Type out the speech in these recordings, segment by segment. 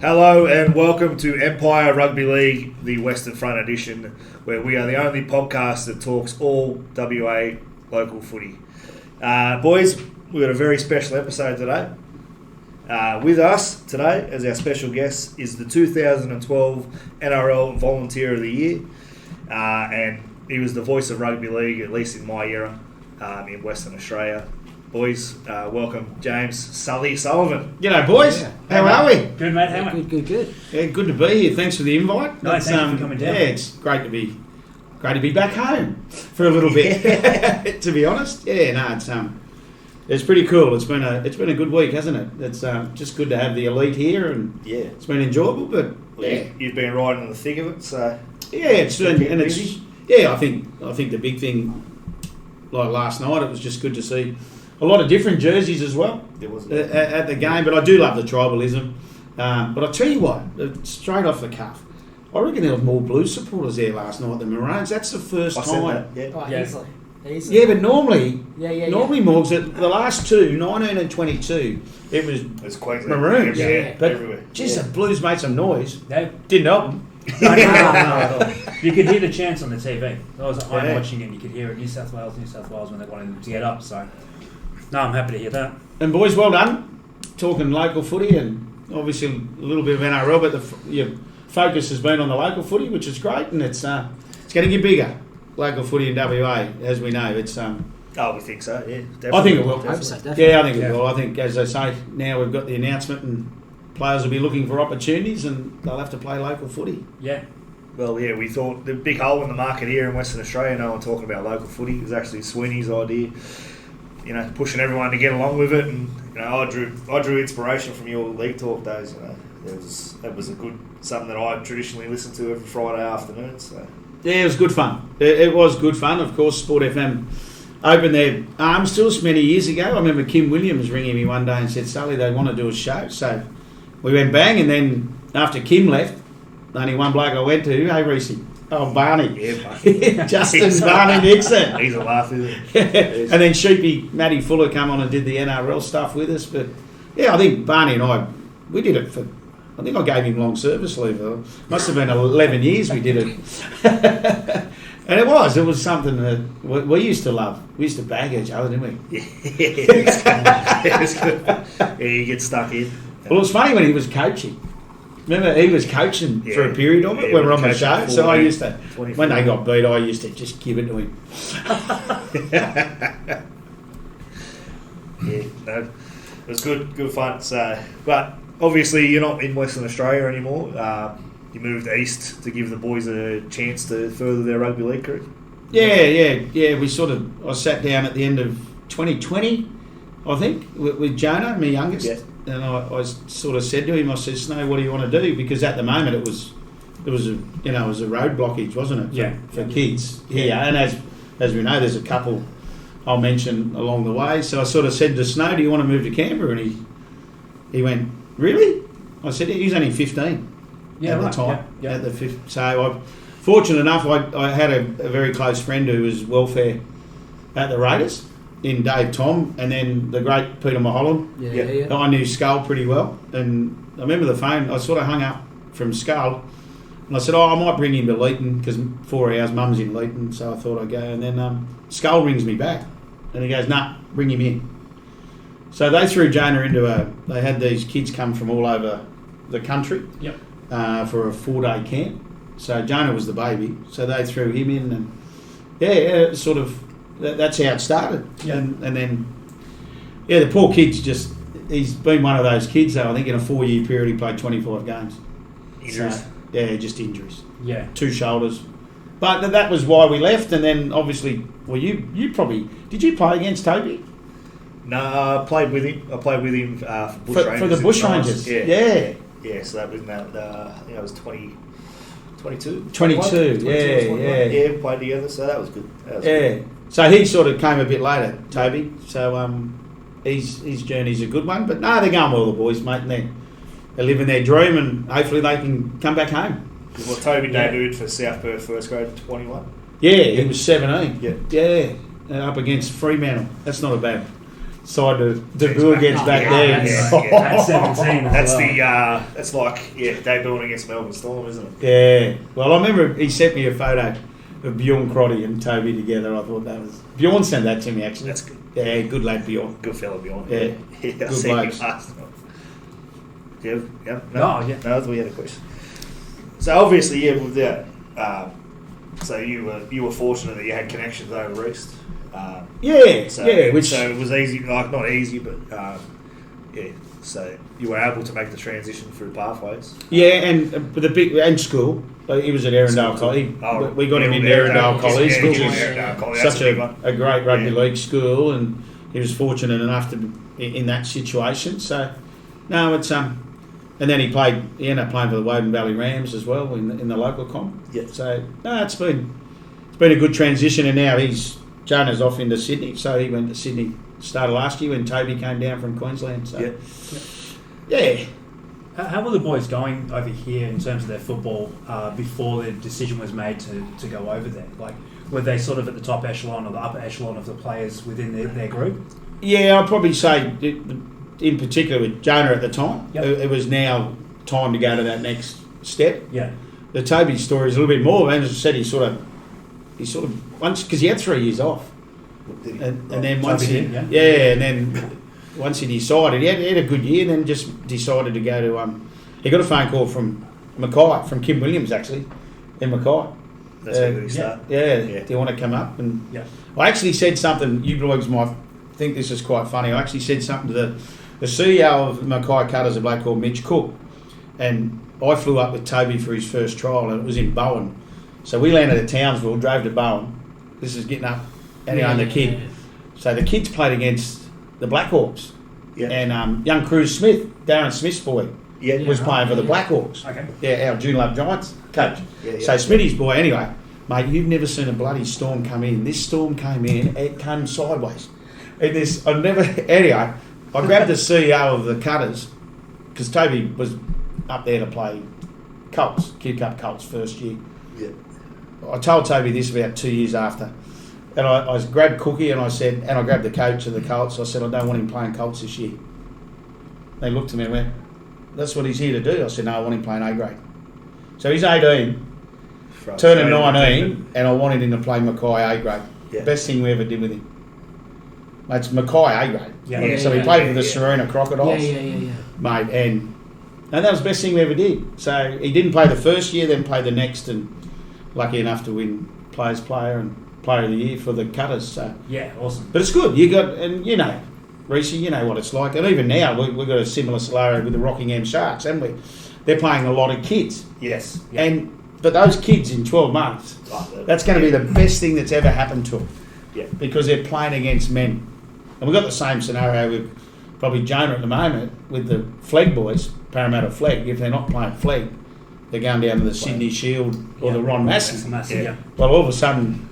Hello and welcome to Empire Rugby League, the Western Front edition, where we are the only podcast that talks all WA local footy. Boys, we've got a very special episode today. With us today as our special guest is the 2012 NRL Volunteer of the Year, and he was the voice of rugby league, at least in my era, in Western Australia. Boys, welcome James Sully Sullivan. G'day, boys. Yeah. How are we? Good, mate. How are we? Good. Yeah, good to be here. Thanks for the invite. No, thank you for coming down. Yeah, it's great to be back home for a little bit. To be honest, it's pretty cool. It's been a good week, hasn't it? It's just good to have the elite here, and it's been enjoyable. But You've been right in the thick of it, so I think the big thing, like last night, it was just good to see a lot of different jerseys as well at the game. But I do love the tribalism. But I'll tell you what, straight off the cuff, I reckon there was more Blues supporters there last night than Maroons. That's the first time. Easily. Yeah, but normally Morgz, the last two, 19 and 22, it was Maroons. Yeah, but everywhere. Just the Blues made some noise. They Didn't help them. No, you could hear the chants on the TV. I was watching it, and you could hear it. New South Wales, when they wanted them to get up. So, no, I'm happy to hear that. And boys, well done. Talking local footy and obviously a little bit of NRL, but your focus has been on the local footy, which is great, and it's going to get bigger. Local footy in WA, as we know, it's. We think so. Yeah, definitely. I think it will. I hope so, definitely. Yeah, I think it will. I think, as they say, now we've got the announcement and players will be looking for opportunities and they'll have to play local footy. Yeah. Well, yeah, we thought the big hole in the market here in Western Australia, no one talking about local footy, was actually Sweeney's idea. You know, pushing everyone to get along with it, and I drew inspiration from your league talk days. You know, that was something that I traditionally listened to every Friday afternoon. So yeah, it was good fun. It was good fun. Of course, Sport FM opened their arms to us many years ago. I remember Kim Williams ringing me one day and said, "Sully, they want to do a show." So we went bang, and then after Kim left, only one bloke I went to, hey Reese, Barney. Yeah, Barney. Justin Barney Nixon. He's a laugh, isn't he? And then Sheepy, Matty Fuller come on and did the NRL stuff with us. But yeah, I think Barney and I, we did it for, I think I gave him long service leave. Must have been 11 years we did it. And it was something that we used to love. We used to bag each other, didn't we? Yeah, it's good. Yeah, you get stuck in. Well, it was funny when he was coaching. Remember, he was coaching for a period of it when we were on the show. So I used to, when they got beat, I used to just give it to him. Yeah, no, it was good fun. So, but obviously you're not in Western Australia anymore. You moved east to give the boys a chance to further their rugby league career. Yeah. We I sat down at the end of 2020, I think, with Jonah, my youngest. Yeah. And I sort of said to him, I said, Snow, what do you want to do? Because at the moment it was a road blockage, wasn't it? For kids here. Yeah. And as we know, there's a couple I'll mention along the way. So I sort of said to Snow, do you want to move to Canberra? And he went, really? I said, he's only 15 at the time. Yeah. At the so I'm fortunate enough, I had a very close friend who was welfare at the Raiders, in Dave Tom, and then the great Peter Mulholland. Yeah. I knew Skull pretty well, and I remember the phone. I sort of hung up from Skull, and I said, I might bring him to Leeton, because 4 hours Mum's in Leeton, so I thought I'd go. And then Skull rings me back, and he goes, nah, bring him in. So they threw Jonah into they had these kids come from all over the country for a 4-day camp. So Jonah was the baby, so they threw him in, and sort of, that's how it started. Yeah. And then, the poor kid's he's been one of those kids, though. I think in a 4-year period he played 25 games. Injuries. So, just injuries. Yeah. 2 shoulders. But that was why we left, and then obviously, well, you probably, did you play against Toby? No, I played with him. For Bush Rangers. For the Bush Rangers? Yeah, so that was I think I was 22. 22, Yeah, we played together, so that was good. So he sort of came a bit later, Toby. So his journey's a good one. But no, they're going well, the boys, mate. And they're living their dream, and hopefully they can come back home. Well, Toby debuted for South Perth first grade at 21. Yeah, he was 17. Yeah. Up against Fremantle. That's not a side the Bull gets back there. At 17 as That's well. the back there. At 17 as That's well. that's like debuting against Melbourne Storm, isn't it? Yeah. Well, I remember he sent me a photo of Bjorn Crotty and Toby together. I thought that was... Bjorn sent that to me, actually. That's good. Yeah, good lad, Bjorn. Good fella, Bjorn. Yeah. Good blokes. No, we had a question. So obviously, with that, so you were fortunate that you had connections over east. So it was easy, like not easy, but so you were able to make the transition through pathways. Yeah, and with the big and school, he was at Arundel College. We got him in Arundel College, which is such a great rugby league school, and he was fortunate enough to be in that situation. So no, it's and then he ended up playing for the Woden Valley Rams as well in the local comp. Yeah. So no, it's been a good transition, and now Jonah's off into Sydney, so he went to Sydney started last year when Toby came down from Queensland. So yeah. How were the boys going over here in terms of their football before the decision was made to go over there? Like, were they sort of at the top echelon or the upper echelon of the players within their group? Yeah, I'd probably say, in particular with Jonah at the time, it was now time to go to that next step. Yeah. The Toby story is a little bit more. As I said, he sort of once, because he had 3 years off, and then once and then once he decided, he had a good year, then just decided to go to. He got a phone call from Mackay, from Kim Williams actually, in Mackay. That's where we start. Yeah. Do you want to come up? And yeah. I actually said something. You blogs might think this is quite funny. I actually said something to the CEO of Mackay Cutters, a bloke called Mitch Cook, and I flew up with Toby for his first trial, and it was in Bowen. So we landed at Townsville, drove to Bowen. This is getting up, and the kid. Yeah. So the kids played against the Blackhawks, and young Cruz Smith, Darren Smith's boy, was playing for the Blackhawks. Okay. Yeah, our June Love Giants coach. So Smitty's boy, anyway, mate, you've never seen a bloody storm come in. This storm came in, it came sideways. And anyway, I grabbed the CEO of the Cutters, because Toby was up there to play Colts, Kid Cup Colts first year. Yeah. I told Toby this about 2 years after. And I grabbed Cookie and I grabbed the coach of the Colts. I said, I don't want him playing Colts this year. They looked at me and went, that's what he's here to do. I said, no, I want him playing A grade. So he's 18, turning 19, and I wanted him to play Mackay A grade. Yeah. Best thing we ever did with him. Mate, it's Mackay A grade. So he played for the Saruna Crocodiles. Mate, and that was the best thing we ever did. So he didn't play the first year, then played the next, and lucky enough to win Players Player and Player of the Year for the Cutters. So yeah, awesome. But it's good. Reece, you know what it's like. And even now, we've got a similar scenario with the Rockingham Sharks, haven't we? They're playing a lot of kids. Yes. Yeah. But those kids in 12 months, that's going to be the best thing that's ever happened to them. Yeah. Because they're playing against men. And we've got the same scenario with probably Jonah at the moment with the Flegg boys, Parramatta Flegg. If they're not playing Flegg, they're going down to the Sydney Shield or the Ron Massey. Well, all of a sudden,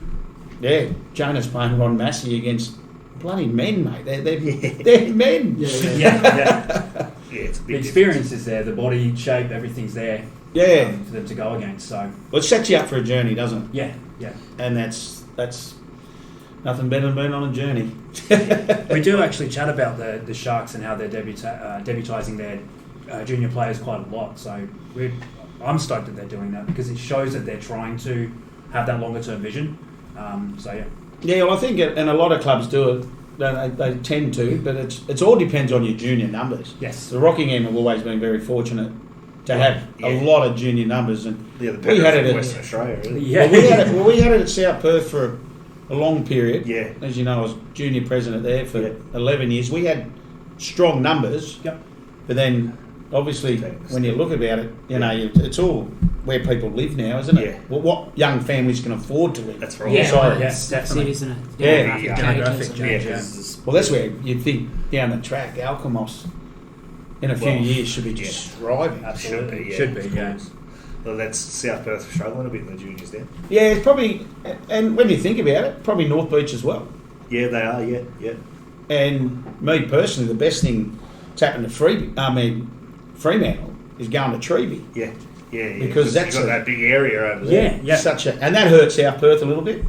Jonah's playing Ron Massey against bloody men, mate. They're men. It's the experience is there, the body shape, everything's there. Yeah. For them to go against. So it sets you up for a journey, doesn't it? Yeah. And that's nothing better than being on a journey. We do actually chat about the Sharks and how they're debutising their junior players quite a lot. So I'm stoked that they're doing that because it shows that they're trying to have that longer term vision. Yeah, well, I think, and a lot of clubs do it. They tend to, but it all depends on your junior numbers. Yes. The Rockingham have always been very fortunate to have a lot of junior numbers, and we had it in Western Australia. Really. Yeah. We had it at South Perth for a long period. Yeah. As you know, I was junior president there for 11 years. We had strong numbers. Yep. But then, obviously, when you look about it, it's all where people live now, isn't it? Yeah. Well, what young families can afford to live. That's right. That's it, isn't it? Demographic change. Well, that's where you'd think down the track, Alkimos in a few years should be just thriving. Absolutely. Should be. Well, that's South Perth struggling a bit in the juniors there. Yeah, it's probably, and when you think about it, probably North Beach as well. Yeah, they are. Yeah. And me personally, the best thing that's happened to Fremantle is going to Treeby. Yeah. Because that's you've got that big area over there. And that hurts South Perth a little bit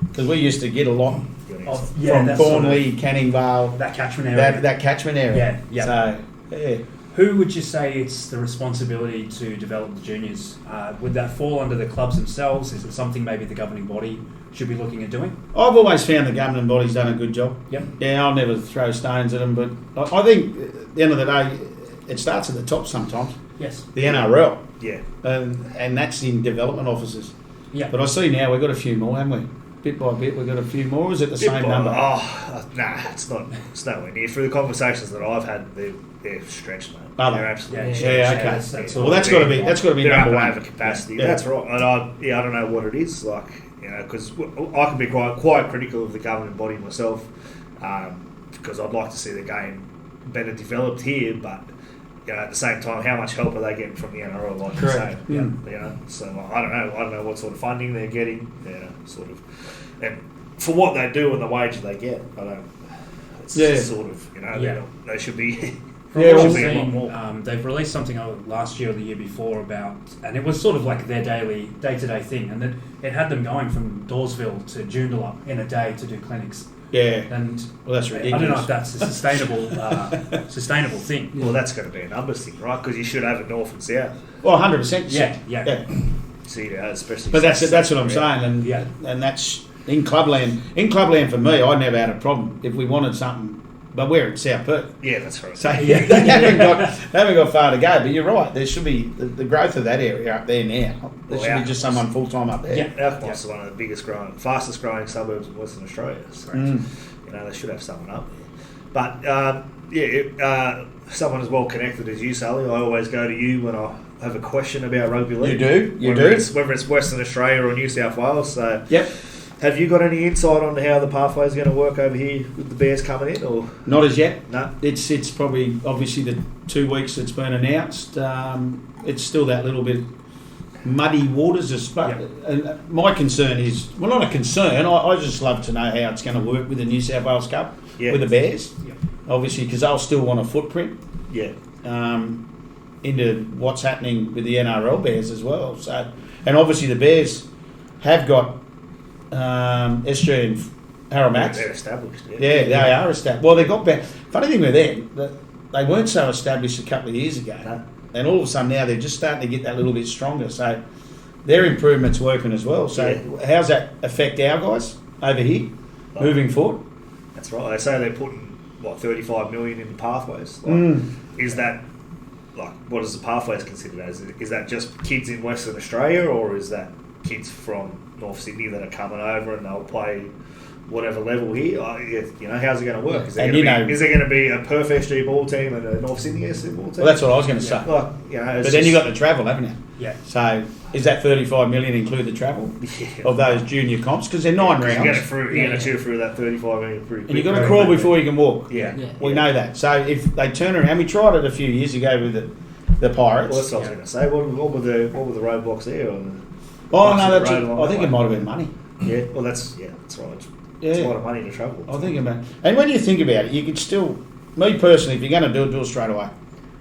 because we used to get a lot from Thornley, Canning Vale, that catchment area. That catchment area. Yeah. So, yeah. Who would you say it's the responsibility to develop the juniors? Would that fall under the clubs themselves? Is it something maybe the governing body should be looking at doing? I've always found the governing body's done a good job. Yep. Yeah, I'll never throw stones at them, but I think at the end of the day, it starts at the top sometimes. Yes. The NRL. Yeah. And that's in development officers. Yeah. But I see now we've got a few more, haven't we? Bit by bit, we've got a few more. Is it the same number? Nah, it's not. It's nowhere near. Through the conversations that I've had, they're stretched, mate. Are they? They're absolutely Yeah, stretched. okay. That's Well, that's got to be They're number up one. over capacity. Yeah. That's right. And I don't know what it is. Like, because I can be quite critical of the governing body myself, because I'd like to see the game better developed here, but. At the same time, how much help are they getting from the NRL? Like you say, So I don't know what sort of funding they're getting. Sort of, and for what they do and the wage they get, I don't. It's sort of they should be. They've released something last year or the year before about, and it was sort of like their daily day-to-day thing, and it had them going from Dawesville to Joondalup in a day to do clinics. Yeah, and that's ridiculous. I don't know if that's a sustainable thing. Well, that's going to be a numbers thing, right? Because you should have it north and south. Well, 100%. Yeah. See, especially. But that's what I'm saying, and that's in clubland. In clubland, for me, I never had a problem if we wanted something. But we're in South Perth. Yeah, that's right. So they haven't got far to go. But you're right. There should be the growth of that area up there now. There should be just someone full time up there. Yeah, Alkmaar's one of the fastest growing suburbs of Western Australia. So, they should have someone up there. But someone as well connected as you, Sully. I always go to you when I have a question about rugby league. You do. Whether it's Western Australia or New South Wales. So yep. Have you got any insight on how the pathway is going to work over here with the Bears coming in? Or not as yet. No. It's probably obviously the 2 weeks it's been announced. It's still that little bit muddy waters. And my concern is not a concern. I just love to know how it's going to work with the New South Wales Cup with the Bears. Yeah. Obviously, because they'll still want a footprint. Yeah. Into what's happening with the NRL Bears as well. So, and obviously the Bears have got. SG and Harrow-Max. They're established. Yeah, they are established. Well, they got back. Funny thing with them, they weren't so established a couple of years ago. No. And all of a sudden now they're just starting to get that little bit stronger. So their improvement's working as well. So how's that affect our guys over here moving forward? That's right. They say they're putting, 35 million in pathways. Is that, what is the pathways considered as? Is that just kids in Western Australia, or is that kids from North Sydney that are coming over and they'll play whatever level here? How's it going to work? Is there going to be a Perth SG ball team and a North Sydney SG ball team? Well, that's what I was going to say. But then you got the travel, haven't you? Yeah. So is that 35 million include the travel of those junior comps? Because they're 9 rounds. You're going to chew through that 35 million pretty quick. And you've got to crawl before you can walk. Yeah. We know that. So if they turn around, we tried it a few years ago with the Pirates. Well, that's what I was going to say. What were the roadblocks there? I think it might have been money. Yeah, well, that's right. It's a lot of money to travel. I think about it. And when you think about it, you could still, me personally, if you're going to do it straight away.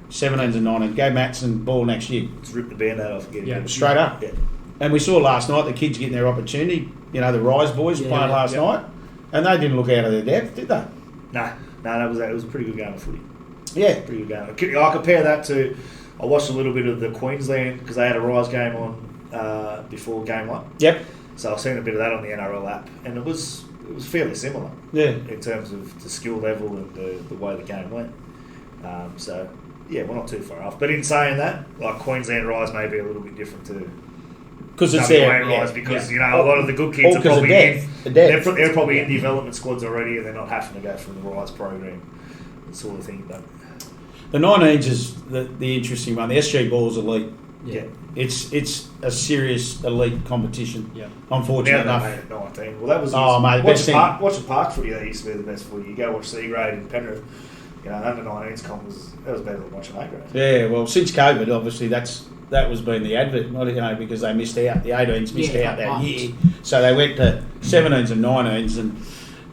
17s and 19s, go Mats and ball next year. Just rip the band-aid off and get it. Straight up. Yeah. And we saw last night the kids getting their opportunity. The Rise boys playing last night, and they didn't look out of their depth, did they? No, it was a pretty good game of footy. Yeah. Pretty good game. I compare that to, I watched a little bit of the Queensland, because they had a Rise game on before game 1. Yep. So I've seen a bit of that on the NRL app, and it was fairly similar. Yeah. In terms of the skill level and the way the game went. We're not too far off. But in saying that, Queensland Rise may be a little bit different to because it's WA there, Rise because a lot of the good kids are probably they're probably in development squads already, and they're not having to go through the Rise program, sort of thing. But the 19s is the interesting one. The SG Ball's elite. Yeah. It's a serious elite competition. Yeah. Unfortunately now enough. they made it 19. Well, that was watch the park footy. That used to be the best footy. You go watch C grade in Penrith. Under 19s comp was better than watching A grade. Yeah. Well, since COVID, obviously that was been the advert. Because they missed out. The 18s missed out that year, so they went to 17s and 19s, and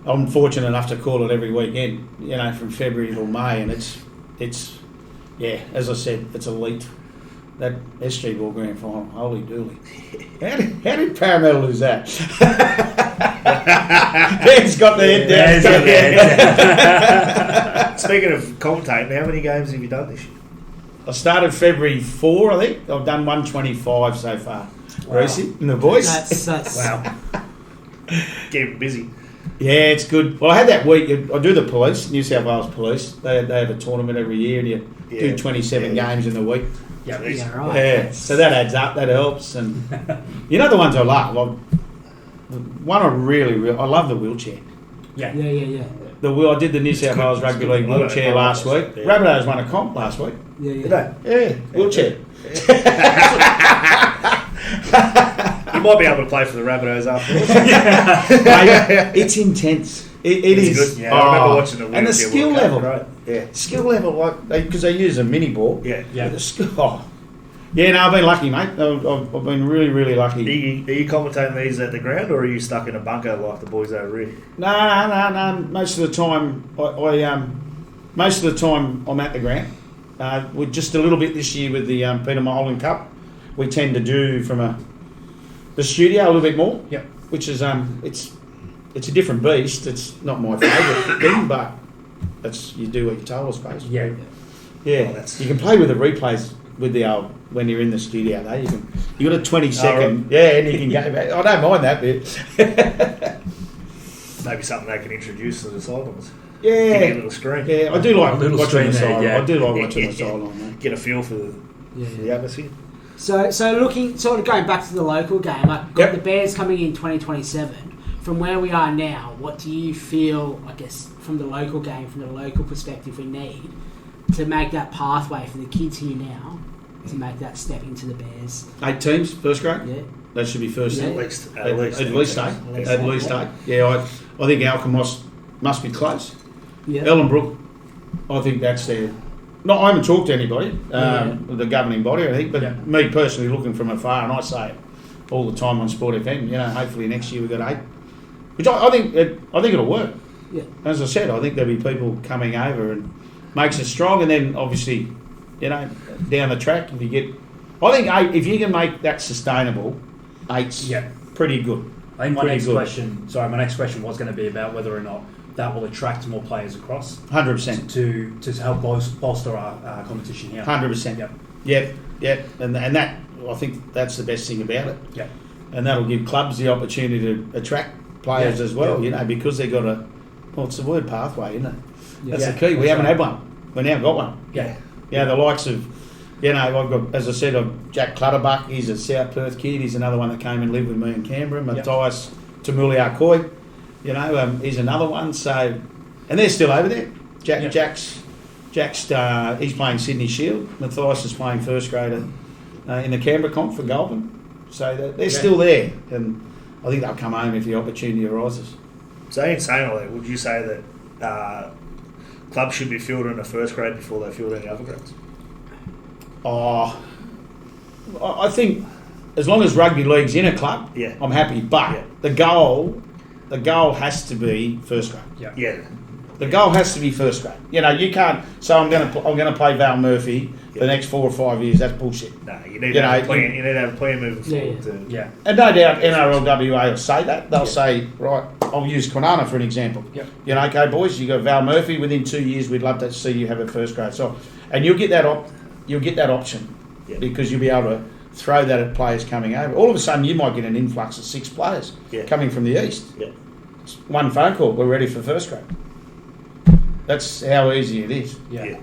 I'm fortunate enough to call it every weekend. From February till May, and it's as I said, it's elite. That SG Ball Grand Final, holy dooly. How did Parramatta lose that? Ben's got the head down. Speaking of commentating, how many games have you done this year? I started February 4, I think. I've done 125 so far. Wow. Reece and the boys. That's Wow. Getting busy. Yeah, it's good. Well, I had that week. I do the police, New South Wales Police. They have a tournament every year, and you do 27 games in the week. Yeah, right. Yeah, so that adds up. That helps. And you know the ones I love. One I really, I love the wheelchair. yeah. I did the New South Wales Rugby League wheelchair last week. Yeah. Rabbitohs won a comp last week. Did they? Yeah, wheelchair. You might be able to play for the Rabbitohs after all. Mate, it's intense. It is. Good. Yeah, I remember watching the and the wheelchair skill World Cup, level, right? Yeah. skill level, because they use a mini ball. Yeah. Yeah. The skill. Oh. Yeah, no, I've been lucky, mate. I've been really, really Are lucky. you commentating these at the ground, or are you stuck in a bunker like the boys over here? No. Most of the time, most of the time I'm at the ground. With just a little bit this year with the Peter Mulholland Cup, we tend to do from the studio a little bit more. Yep. Which is it's a different beast. It's not my favourite thing, but you do what you're told, I suppose. Yeah. Yeah. Oh, You can play with the replays with the when you're in the studio though. You got a 20-second, and you can go back. I don't mind that bit. Maybe something they can introduce to the sidelines. Give Yeah. you a little screen. Yeah, I do like A little watching the screen there, sideline. yeah. I do like watching the sideline, mate. Get a feel for the atmosphere. So looking, sort of going back to the local game, I've got the Bears coming in 2027. From where we are now, what do you feel, I guess, from the local game, from the local perspective, we need to make that pathway for the kids here now to make that step into the Bears? 8 teams, first grade. Yeah. That should be first. Yeah. At least At eight. least 8. least At eight, least yeah. 8. Yeah, I think Alkmaar must be close. Yeah. Ellenbrook, I think that's their. No, I haven't talked to anybody, the governing body, I think, but me personally, looking from afar, and I say it all the time on Sport FM. Hopefully next year we've got 8, which I think it'll work. Yeah. As I said, I think there'll be people coming over and makes it strong, and then obviously, down the track, if you get, I think 8, if you can make that sustainable, 8's pretty good. I think my Pretty next good. question was going to be about whether or not that will attract more players across 100%. to help bolster our competition here. 100%. Yep. Yep. And that, I think that's the best thing about it. Yep. And that'll give clubs the opportunity to attract players as well, because they've got it's the word pathway, isn't it? That's the key. We haven't had one. We now got one. Yeah. Yeah, the likes of, I've got, as I said, Jack Clutterbuck, he's a South Perth kid, he's another one that came and lived with me in Canberra. Matthias Tamuli-Arcoy, he's another one. So, and they're still over there. Jack's he's playing Sydney Shield. Matthias is playing first grader in the Canberra comp for Goulburn. So they're still there, and I think they'll come home if the opportunity arises. So in saying all that, would you say that clubs should be fielding a first grade before they field any other grades? I think as long as rugby league's in a club, I'm happy. But the goal has to be first grade. Yeah. The goal has to be first grade. You can't. So I'm going to play Val Murphy for the next 4 or 5 years. That's bullshit. No, you need to have a plan. You need to have a plan moving forward. Yeah. And no doubt NRLWA will say that. They'll say, right, I'll use Kwinana for an example. Yep. Okay, boys, you got Val Murphy. Within 2 years, we'd love to see you have a first grade. So, and you'll get that option because you'll be able to throw that at players coming over. All of a sudden, you might get an influx of 6 players coming from the east. Yeah. One phone call, we're ready for first grade. That's how easy it is. Yeah.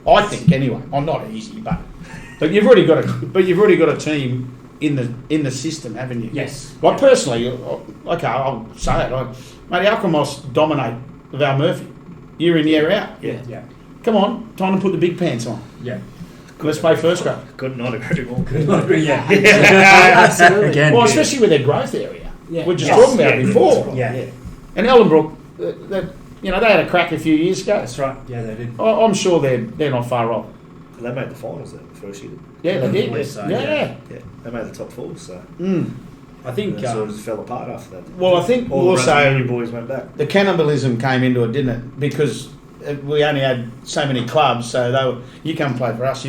I think anyway. I'm not easy, but you've already got a team in the system, haven't you? Yes. Like personally, okay, I'll say it. Mate, Alkmaar dominate Val Murphy year in, year out. Yeah. Yeah. Come on, time to put the big pants on. Yeah. Let's play first grade. Could not agree more. Yeah. Absolutely. Again. Well, especially with their growth area. Yeah. We're just talking about it before. Yeah. And Ellenbrook, they had a crack a few years ago. That's right. Yeah, they did. I'm sure they're not far off. They made the finals that first year. Yeah, they did. believe so, Yeah. Yeah, they made the top 4, so I think it sort of just fell apart after that. Well, I think all the also new boys went back. the cannibalism came into it, didn't it? Because we only had so many clubs, so you come play for us.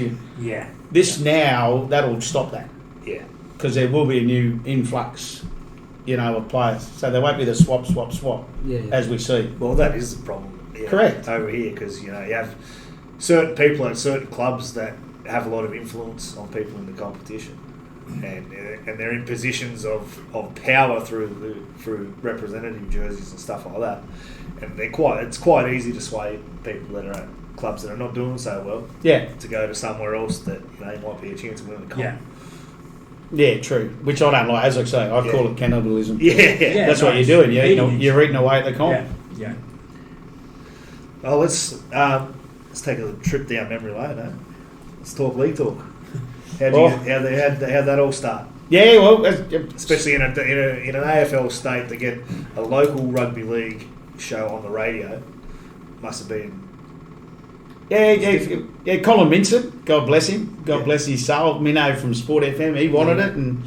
Now that'll stop that Yeah. because there will be a new influx of players. So there won't be the swap as we see. Well, that is the problem. Correct. Over here, because you have certain people at certain clubs that have a lot of influence on people in the competition, and they're in positions of power through representative jerseys and stuff like that, and it's quite easy to sway people that are at clubs that are not doing so well. Yeah. To go to somewhere else that might be a chance of winning the comp. Yeah. Yeah, true. Which I don't like. As I say, I call it cannibalism. Yeah. That's what you're doing. You're eating away at the comp. Yeah. Well, let's take a trip down memory lane. Eh? Let's talk league talk. How'd that all start? Yeah, well, Especially in an AFL state, to get a local rugby league show on the radio must have been. Yeah. Colin Minson, God bless him. God bless his soul. Minnow from Sport FM, he wanted it, and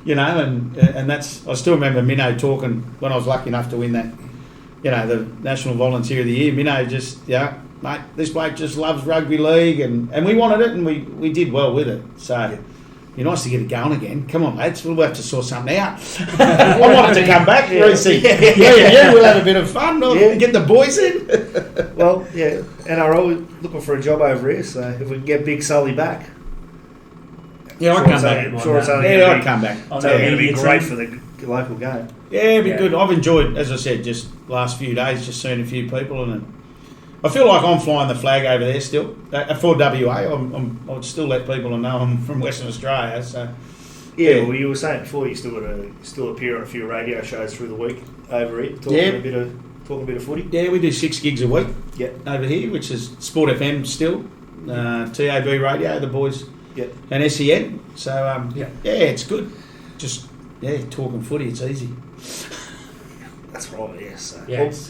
and that's. I still remember Minnow talking when I was lucky enough to win that. The National Volunteer of the Year. Minnow just, mate, this bloke just loves rugby league, and we wanted it, and we did well with it. So. Yeah. It'd be nice to get it going again. Come on, mates. We'll have to sort something out. I want it to come back, Reece. Yeah, we'll have a bit of fun. Get the boys in. Well, yeah. NRL looking for a job over here, so if we can get Big Sully back. Yeah, I'd come back. I'd come back. It's only going to be great for the local game. Yeah, it'd be good. I've enjoyed, as I said, just last few days, just seeing a few people, and I feel like I'm flying the flag over there still. For WA, I'd still let people know I'm from Western Australia. So yeah, well, you were saying before you still appear on a few radio shows through the week over here, talking a bit of footy. Yeah, we do 6 gigs a week. Yep. Over here, which is Sport FM still, TAB radio, the boys, yep. And SEN. So it's good. Just talking footy, it's easy. That's right, yes.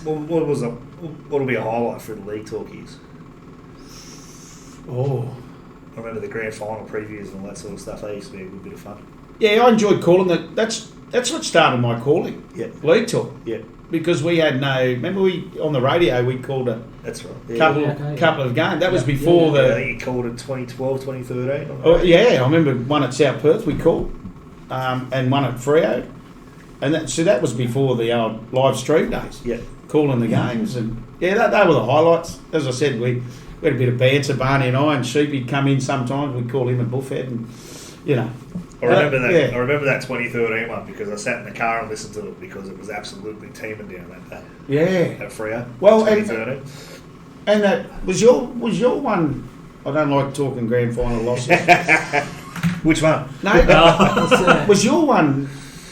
What'll be a highlight for the league talkies? Oh. I remember the grand final previews and all that sort of stuff. They used to be a good bit of fun. Yeah, I enjoyed calling that. That's what started my calling. Yeah. League talk. Yeah. Because we had remember on the radio we called a that's right. couple of games. That was before I think you called it 2012, 2013. Oh, yeah, I remember one at South Perth we called, and one at Freo. And that was before the live stream days. Yeah. Calling the games. And they were the highlights. As I said, we had a bit of banter, Barney and I, and Sheepy'd come in sometimes. We'd call him a buffhead, and I remember that. Yeah. I remember that 2013 one because I sat in the car and listened to it because it was absolutely teeming down that day. Yeah. At Freo. Well, 2013. And that was your one. I don't like talking grand final losses. Which one? No. Was your one?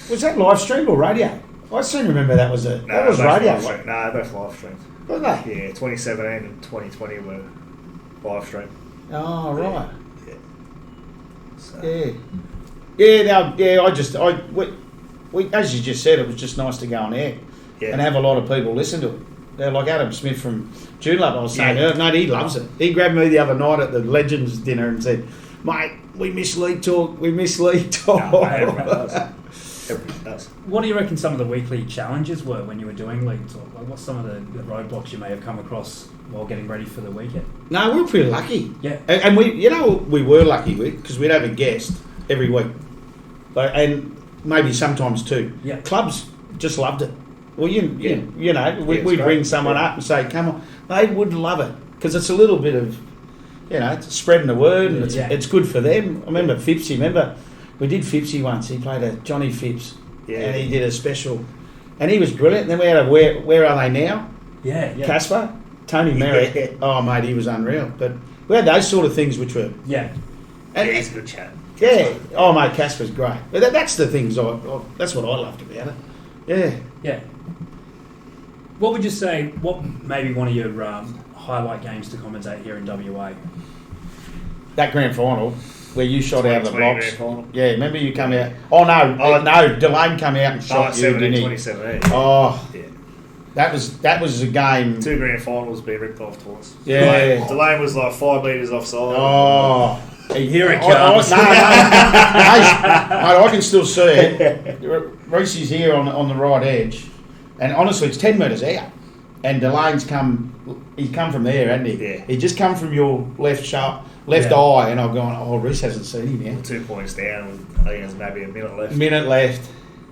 Was that live stream or radio? I seem to remember that was radio. No, both live streams. Were they? Yeah, 2017 and 2020 were live stream. Oh, right. Yeah. So. We as you just said, it was just nice to go on air and have a lot of people listen to it. They're like Adam Smith from Joondalup. I was saying, no, he loves it. He grabbed me the other night at the Legends dinner and said, "Mate, we miss league talk. We miss league talk." No, everyone does. What do you reckon some of the weekly challenges were when you were doing league talk? Like, what's some of the roadblocks you may have come across while getting ready for the weekend? No, we were pretty lucky. Yeah. And we were lucky because we'd have a guest every week. And maybe sometimes two. Yeah. Clubs just loved it. Well, we'd bring someone up and say, "Come on." They would love it because it's a little bit of, it's spreading the word and it's good for them. I remember Phipsy. We did Phipsy once. He played a Johnny Phipps, and he did a special, and he was brilliant. And then we had a Where Are They Now? Yeah. Casper, Tony Merritt. Yeah. Oh, mate, he was unreal. But we had those sort of things which were he's a good chat. Yeah. Oh, mate, Casper's great. But that's the things that's what I loved about it. Yeah. Yeah. What would you say? What maybe one of your highlight games to commentate here in WA? That grand final. Where you shot out of the blocks. Yeah, remember you come out. Oh, no, Delane come out and shot you, didn't he? 2017. Oh, yeah. That was a game. 2 grand finals being ripped off twice. Yeah. Delane was like 5 metres offside. Oh. Here it comes. No. I can still see it. Reece is here on the right edge. And honestly, it's 10 metres out. And Delane's he's come from there, hasn't he? Yeah. He just come from your left eye, and I've gone, Reece hasn't seen him yet. 2 points down, I think there's maybe a minute left.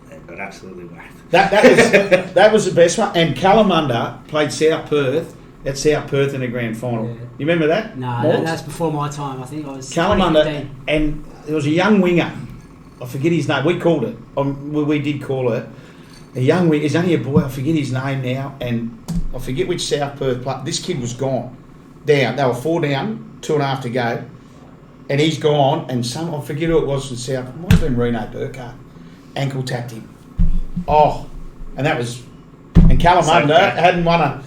And got absolutely whacked. That was the best one. And Kalamunda played South Perth at South Perth in the grand final. Yeah. You remember that? No, Morgz? that's before my time. I think I was Kalamunda, 2015. and there was a young winger. I forget his name. We called it. We did call it. A young winger. He's only a boy. I forget his name now. And I forget which South Perth player. This kid was gone. Down. They were 4 down, 2.5 to go. And he's gone. And I forget who it was from South. It might have been Reno Burkhardt. Ankle tapped him. Oh. And that was... And Kalamunda hadn't won a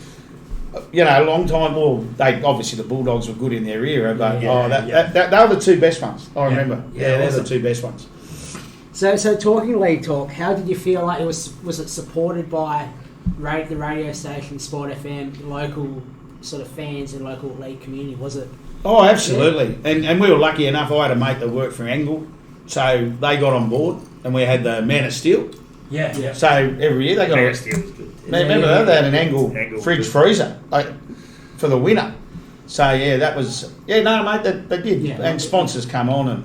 long time. Well, they obviously the Bulldogs were good in their era, but they were the 2 best ones. I remember. Yeah, they're the 2 best ones. So talking league talk, how did you feel like it was it supported by the radio station, Sport FM, local sort of fans and local league community? Was it? Oh, absolutely. Yeah. And we were lucky enough. I had a mate that worked for Angle, so they got on board, and we had the Man of Steel. Yeah. So every year they got Man of Steel was good. Remember that? They had an Angle fridge freezer for the winner. So that was mate. They did, and sponsors come on, and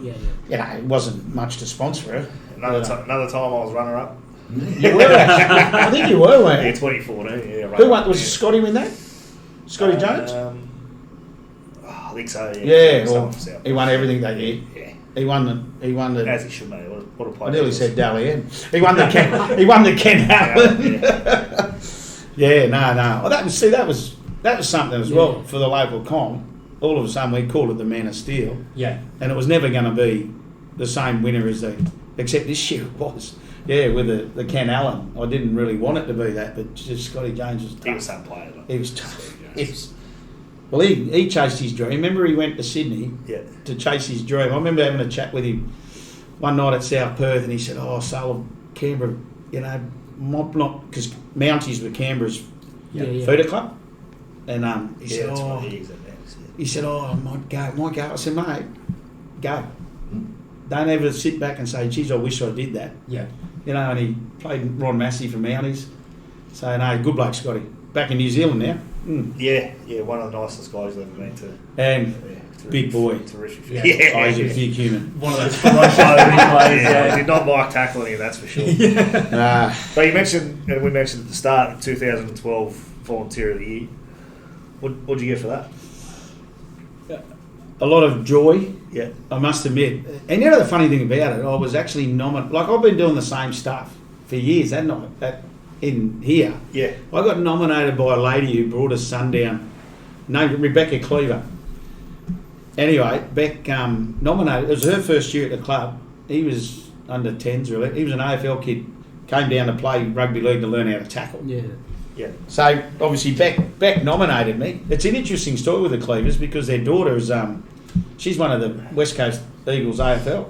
it wasn't much to sponsor it. Another time I was runner up. You were actually. I think you were, weren't you? 2014. Yeah. Who won? Was Scotty win that? Scotty Jones. I think so. Yeah. He won everything that year. Yeah. He won the. As he should, mate. What a player! I nearly said Dally M. He won the Ken. He won the Ken Allen. No. Well, that was something as well for the local comp. All of a sudden, we called it the Man of Steel. Yeah. And it was never going to be the same winner as except this year it was. Yeah, with the Ken Allen. I didn't really want it to be that, but just Scotty Jones was tough. He was some player. He was tough. Well, he chased his dream. Remember, he went to Sydney to chase his dream. I remember having a chat with him one night at South Perth, and he said, Sullivan, Canberra, not because Mounties were Canberra's feeder club, and he said, I might go. I said, mate, go. Don't ever sit back and say, geez, I wish I did that. Yeah. And he played Ron Massey for Mounties. So, no, good bloke, Scotty. Back in New Zealand now. Yeah, one of the nicest guys I've ever been to. And big boy. Terrific. He's a big human. One of those promotion players. I did not like tackling him, that's for sure. But you mentioned, and we mentioned at the start, 2012 Volunteer of the Year. What'd you get for that? A lot of joy. Yeah. I must admit. And the funny thing about it, I was actually nominated. Like, I've been doing the same stuff for years, hadn't I? In here. Yeah. I got nominated by a lady who brought her son down, named Rebecca Cleaver. Anyway, Beck nominated. It was her first year at the club. He was under 10s, really. He was an AFL kid. Came down to play rugby league to learn how to tackle. Yeah. So, obviously, Beck nominated me. It's an interesting story with the Cleavers because their daughter is, she's one of the West Coast Eagles AFL.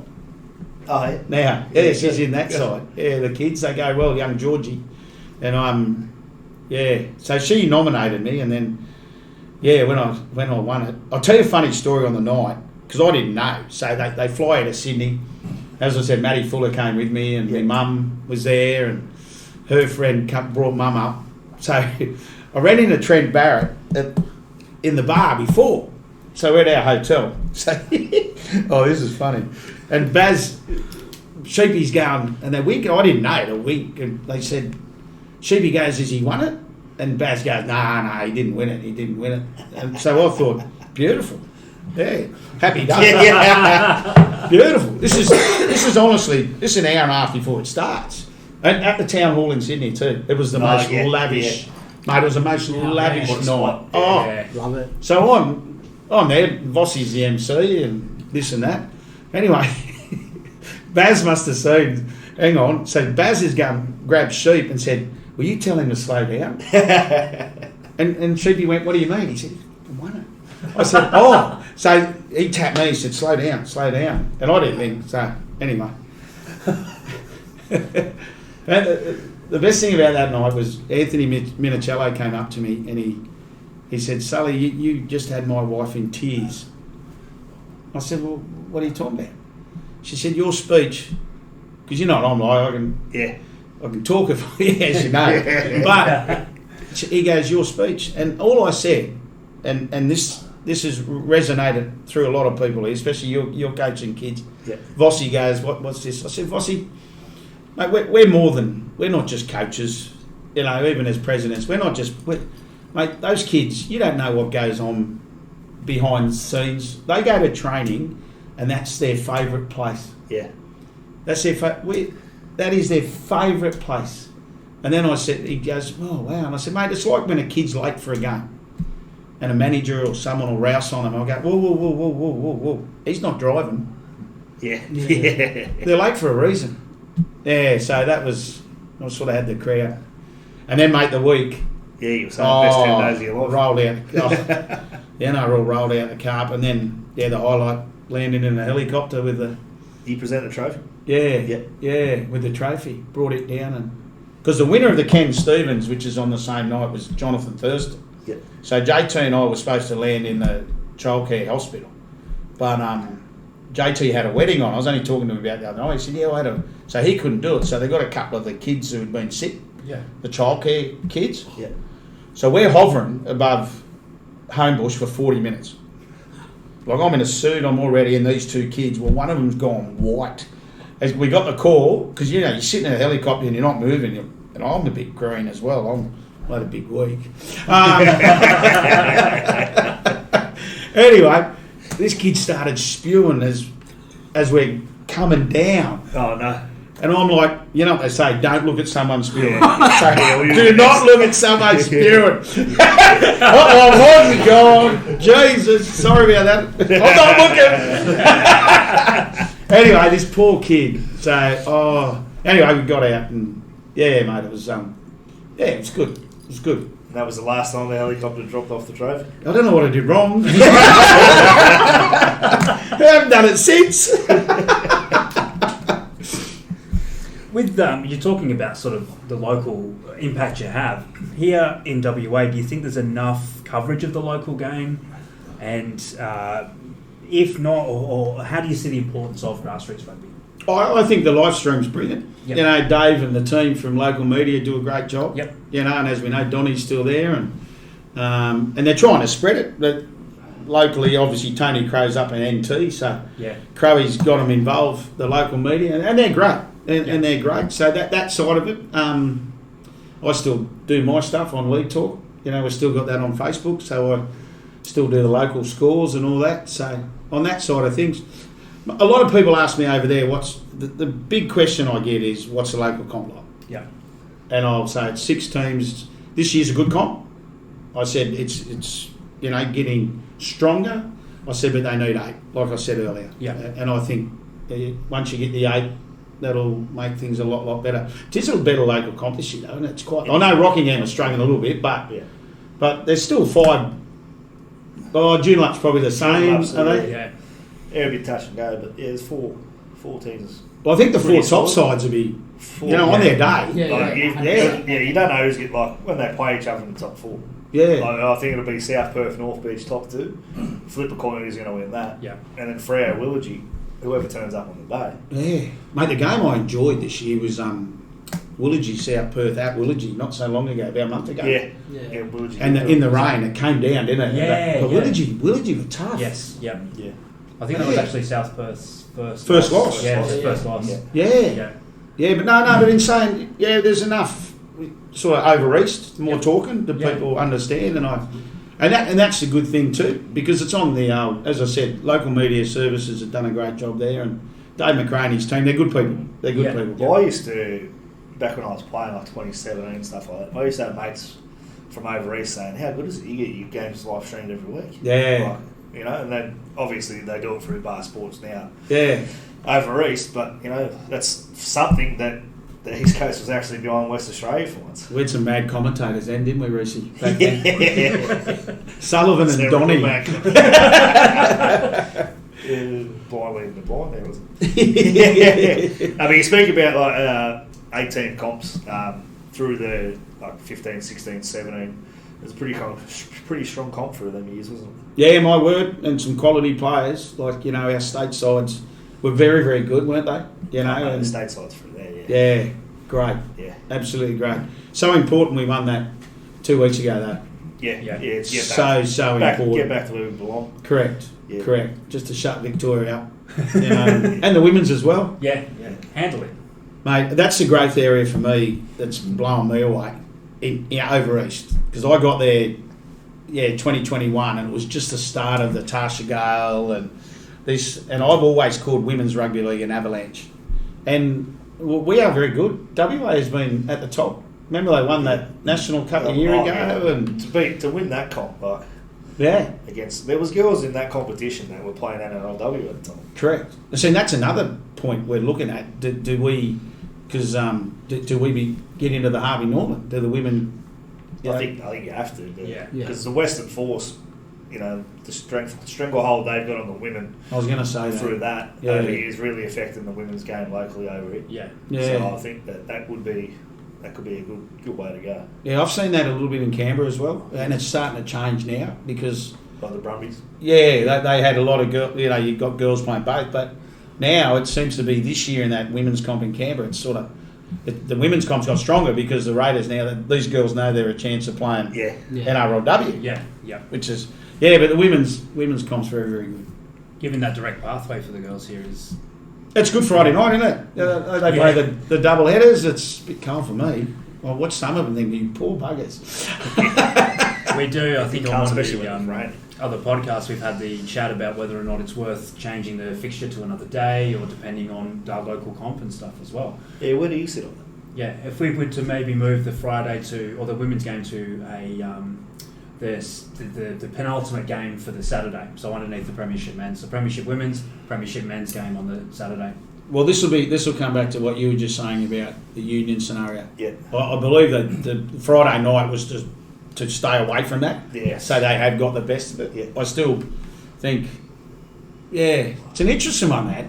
Oh, Now, she's in that side. Yeah, the kids, they go, well, young Georgie. And so she nominated me, and then, when I won it, I'll tell you a funny story on the night, because I didn't know. So they fly out of Sydney. As I said, Matty Fuller came with me, and my mum was there, and her friend brought mum up. So I ran into Trent Barrett in the bar before. So we're at our hotel. So, this is funny. And Baz, Sheepy's going, and they wink. I didn't know the wink. And they said, Sheepy goes, has he won it? And Baz goes, no, he didn't win it. And so I thought, beautiful. Yeah, happy day. Beautiful. This is honestly, this is an hour and a half before it starts. And at the town hall in Sydney too. It was the most lavish, mate. It was the most lavish night. Love it. So I'm there. Vossi's the MC and this and that. Anyway, Baz must have seen. Hang on. So Baz has gone, grabbed Sheep and said, "Will you tell him to slow down?" and Sheepy went, "What do you mean?" He said, "I won it." I said, "Oh." So he tapped me. He said, "Slow down, slow down." And I didn't think so. Anyway. The best thing about that night was Anthony Minicello came up to me and he said, "Sully, you just had my wife in tears." I said, "Well, what are you talking about?" She said, "Your speech," because you know what I'm like, I can talk as you know, but he goes, "Your speech," and all I said, and this has resonated through a lot of people, especially you're coaching kids. Yeah. Vossi goes, "What's this?" I said, "Vossi, Mate, we're not just coaches, you know, even as presidents. Mate, those kids, you don't know what goes on behind the scenes. They go to training and that's their favourite place. Yeah. That's that is their favourite place. And then he goes, oh, wow. And I said, mate, it's like when a kid's late for a game and a manager or someone will rouse on him. I'll go, whoa. He's not driving. Yeah. They're late for a reason. Yeah, so I sort of had the crowd. And then, mate, the week. Yeah, you were saying best 10 days of your life. Rolled out. The NRL rolled out the carp, and then, the highlight, landing in a helicopter with the... You present the trophy? Yeah, with the trophy. Brought it down. Because the winner of the Ken Stevens, which is on the same night, was Jonathan Thurston. Yeah. So JT and I were supposed to land in the childcare hospital. But JT had a wedding on. I was only talking to him about the other night. He said, yeah, I had a... So he couldn't do it. So they got a couple of the kids who had been sick. Yeah. The childcare kids. Yeah. So we're hovering above Homebush for 40 minutes. Like, I'm in a suit, I'm all ready, and these two kids, well, one of them's gone white. As we got the call, because, you know, you're sitting in a helicopter and you're not moving, and I'm a bit green as well. I'm not a big week. Anyway, this kid started spewing as we're coming down. Oh, no. And I'm like, you know what they say, don't look at someone spewing. Yeah. Do not look at someone spewing. Oh, God. Jesus, sorry about that. I'm not looking. Anyway, this poor kid. So, anyway, we got out and, yeah, mate, it was, it was good. It was good. And that was the last time the helicopter dropped off the trophy? I don't know what I did wrong. I haven't done it since. With you're talking about sort of the local impact you have here in WA. Do you think there's enough coverage of the local game? And if not, or how do you see the importance of grassroots rugby? I think the live stream's brilliant. Yep. You know, Dave and the team from local media do a great job. Yep. You know, and as we know, Donny's still there, and they're trying to spread it. But locally, obviously, Tony Crow's up in NT, so Yeah. Crowy's got them involved, the local media, and they're great. And they're great. So that side of it, I still do my stuff on League Talk. You know, we've still got that on Facebook, so I still do the local scores and all that. So on that side of things, a lot of people ask me over there, what's the big question I get is, what's the local comp like? Yeah. And I'll say it's 6 teams. This year's a good comp. I said it's you know, getting stronger. I said, but they need 8, like I said earlier. Yeah. And I think once you get the 8, that'll make things a lot better. It is a better local comp this year, though, and it's quite... I know Rockingham are struggling a little bit, but there's still 5... Oh, Joondalups probably the same, are they? Yeah. Yeah, a bit touch and go, but yeah, there's four teams. Well, I think the 4 top solid. sides will be, on their day. You don't know who's when they play each other in the top 4. Yeah. Like, I think it'll be South Perth, North Beach top 2. Flip a coin who's going to win that. Yeah. And then Freo, Willagee, whoever turns up on the day. Yeah. Mate, the game I enjoyed this year was Willagee, South Perth at Willagee, not so long ago, about a month ago. Yeah, Willagee. And in the rain, it came down, didn't it? Yeah, But yeah. Willagee were tough. Yes. Yeah. Yeah. I think that was actually South Perth's First loss. Yeah, first loss. Yeah. Yeah, but but in saying, there's enough sort of over east, more talking, that people understand, and that's a good thing too, because it's on the, as I said, local media services have done a great job there, and Dave McCraney's team, they're good people. They're good people. Well, I used to, back when I was playing, like 2017 and stuff like that, I used to have mates from over east saying, how good is it? You get your games live streamed every week. Yeah. Like, you know, and then obviously they do it through Bar Sports now. Yeah. Over east, but you know, that's something that the East Coast was actually behind West Australia for once. We had some mad commentators then, didn't we, Reece? Back then. Sullivan and Donny. Blind leading the blind there, wasn't it? I mean, you speak about like 18 comps through the like 15, 16, 17. It was a pretty strong comp through them years, wasn't it? Yeah, my word, and some quality players. Like, you know, our state sides were very, very good, weren't they? You know, and and the state sides through there, yeah, great. Yeah. Absolutely great. So important we won that 2 weeks ago, though. Yeah. So important. Get back to where we belong. Correct. Yeah. Correct. Just to shut Victoria up. You know, and the women's as well. Yeah. Handle it. Mate, that's the growth area for me that's blowing me away over East. Because I got there, 2021, and it was just the start of the Tasha Gale and this. And I've always called Women's Rugby League an avalanche. And we are very good. WA has been at the top. Remember they won that national cup a year ago, and to win that comp, against there was girls in that competition that were playing NRLW at the time. Correct. So that's another point we're looking at. Do we get into the Harvey Norman? Do the women? I think you have to. Yeah. Because the Western Force, the stranglehold they've got on the women. I was going to say through that over here is really affecting the women's game locally over here. Yeah. So I think that could be a good way to go. Yeah, I've seen that a little bit in Canberra as well, and it's starting to change now because. By the Brumbies. Yeah, they had a lot of girls. You've got girls playing both, but now it seems to be this year in that women's comp in Canberra. It's sort of the women's comp's got stronger because the Raiders now these girls know they're a chance of playing NRLW. Yeah. Which is but the women's comp's very, very good. Giving that direct pathway for the girls here is. It's Good Friday night, isn't it? They play the double headers. It's a bit cold for me. I watch some of them, think you poor buggers. We do. I think on one of the other podcasts we've had the chat about whether or not it's worth changing the fixture to another day or depending on our local comp and stuff as well. Yeah, where do you sit on that? Yeah, if we were to maybe move the Friday or the women's game to the penultimate game for the Saturday, so underneath the Premiership men's, so Premiership women's, Premiership men's game on the Saturday. Well, this will come back to what you were just saying about the union scenario. Yeah, I believe that the Friday night was to stay away from that. Yeah. So they have got the best of it. Yeah. I still think, it's an interesting one, that.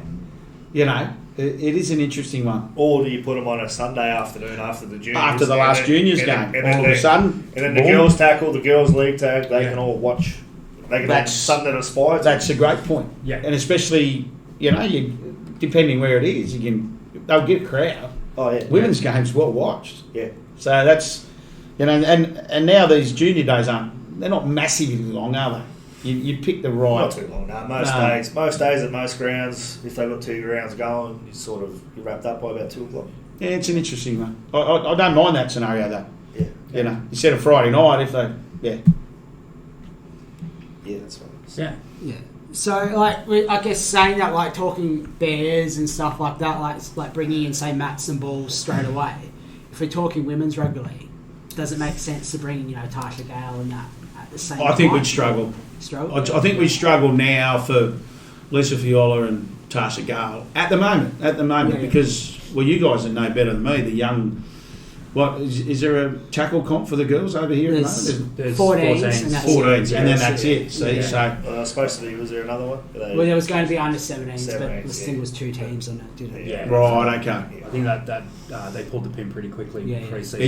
It is an interesting one. Or do you put them on a Sunday afternoon after the juniors? After the last juniors game, all of a sudden. And then the girls tackle, the girls league tag, they can all watch. They can all something to aspire to. That's a great point. Yeah. And especially, depending where it is, they'll get a crowd. Oh, yeah. Women's games well watched. Yeah. So that's, and now these junior days they're not massively long, are they? You pick the right. Not too long, no. Most days at most grounds, if they've got 2 grounds going, you're wrapped up by about 2 o'clock. Yeah, it's an interesting one. I don't mind that scenario though. Yeah. Instead of Friday night, if they, Yeah, that's right. Yeah. So, I guess saying that, talking Bears and stuff like that, like bringing in, say, Mats and Balls straight away. If we're talking women's rugby league, does it make sense to bring, Tasha Gale and that at the same time? I think we'd struggle. I think we struggle now for Lisa Fiola and Tasha Gale at the moment because you guys know better than me. The young, is there a tackle comp for the girls over here? There's 14s, and then that's it. See, supposed to be. Was there another one? Well, there was going to be under 17s, but the thing was 2 teams on it, didn't it? Yeah. Right. Okay. I think that they pulled the pin pretty quickly. Pre-season.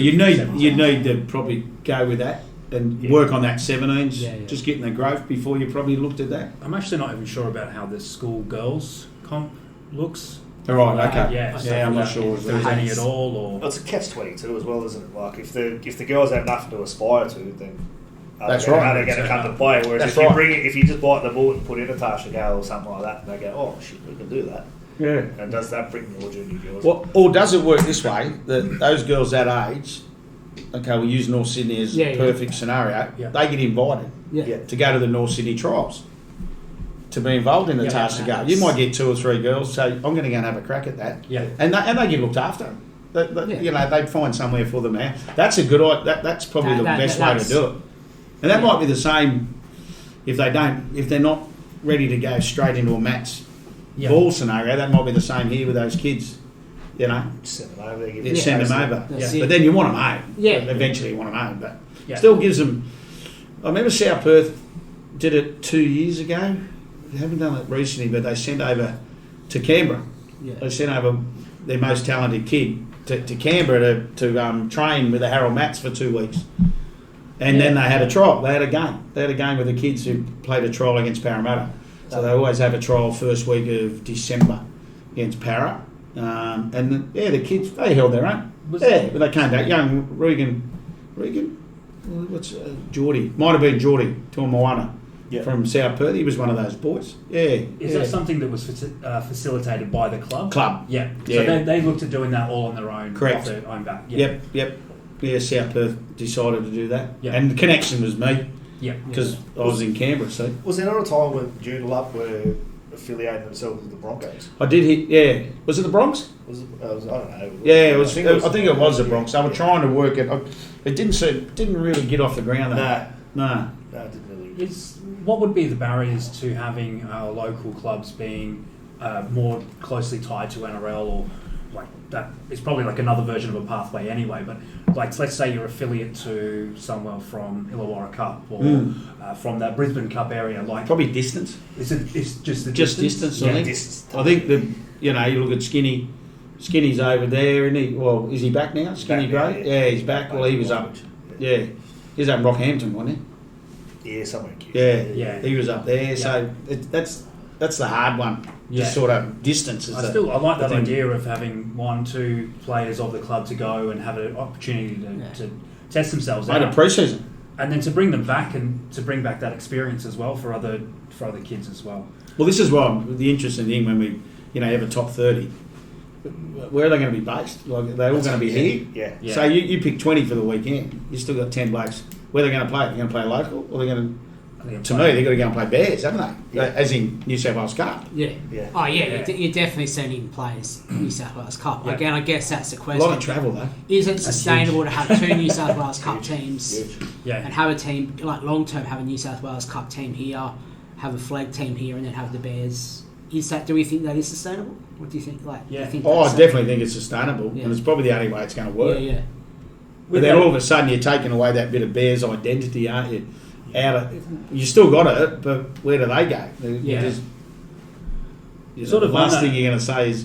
You need to probably go with that and work on that 17s. Just getting the growth before you probably looked at that. I'm actually not even sure about how the school girls comp looks. All right. Okay. I'm not sure if there's any at all. Or it's a catch-22 as well, isn't it? If the girls have nothing to aspire to, then that's right. How are they going to come to play? Whereas if you just bite the bullet and put in a Tasha Gale or something like that, and they go, oh shit, we can do that. Yeah. And does that bring more junior girls? Well, or does it work this way? That those girls that age, we use North Sydney as a perfect scenario. Yeah. They get invited to go to the North Sydney trials to be involved in the Tasha Gale. You might get 2 or 3 girls say, I'm going to go and have a crack at that. Yeah. And they get looked after. They'd find somewhere for them now. That's a good idea. That's probably the best way to do it. And that might be the same if they're not ready to go straight into a match ball scenario. That might be the same here with those kids. Send them over. Send them over. But then you want them home. Yeah. Eventually you want them home. But still gives them. I remember South Perth did it 2 years ago. They haven't done it recently, but they sent over to Canberra. Yeah. They sent over their most talented kid to Canberra to train with the Harold Mats for 2 weeks. And then they had a trial. They had a game. They had a game with the kids who played a trial against Parramatta. So they always have a trial first week of December against Para. The kids, they held their own. But they came back. Young Regan, what's Geordie? Might have been Geordie, Tuamoana. from South Perth. He was one of those boys. Yeah. Is that something that was facilitated by the club? Yeah. So Yeah. they looked at doing that all on their own, Correct. off their own back. Yeah. Yep. Yeah, South Perth decided to do that. Yeah. And the connection was me, Yeah. because I was in Canberra, so. Was there not a time when Joondalup were affiliating themselves with the Broncos? I did hit, yeah. Was it the Bronx? I don't know. Yeah, I think it was the Bronx. They were trying to work it. It didn't really get off the ground. Nah. No. No, it didn't really. What would be the barriers to having local clubs being more closely tied to NRL, or like that? It's probably like another version of a pathway anyway. But like, let's say you're affiliate to somewhere from Illawarra Cup or from that Brisbane Cup area. Like, Probably distance. it's just the Distance. Yeah. I think. Distance. I think you look at Skinny. Skinny's over there, isn't he? Well, is he back now? Skinny Back now, Gray? yeah. Yeah, he's back. Well, he was up. Yeah, he was up in Rockhampton, wasn't Yeah, somewhere cute. he? Yeah. He was up there. So that's the hard one. Yeah. Just sort of distance. I like that thing. idea of having 1-2 players of the club to go and have an opportunity to test themselves Made a out, pre-season. and then to bring them back and to bring back that experience as well for other kids as well. Well, this is what the interesting thing when we, have a top 30. Where are they going to be based? Like, they're all going to be here. Yeah. Yeah. So you pick 20 for the weekend. You still got 10 blokes. Where are they going to play? They're going to play local, or they're going to me, they've got to go and play Bears, haven't they? Yeah. As in New South Wales Cup. Yeah. Yeah. Oh, yeah. Yeah. You're definitely sending players New South Wales Cup. Yeah. Again, I guess that's the A question. lot of travel, though. Is it sustainable to have 2 New South Wales Cup teams Huge. Yeah. and have a team, like long term, have a New South Wales Cup team here, have a flag team here, and then have the Bears? Do we think that is sustainable? What do you think? Like, Yeah. do you think Oh, I that's definitely think it's sustainable, Yeah. and it's probably the only way it's going to work. Yeah. But then all of a sudden you're taking away that bit of Bears identity, aren't you? You still got it, but where do they go? Yeah. Sort the of last on thing that- you're going to say is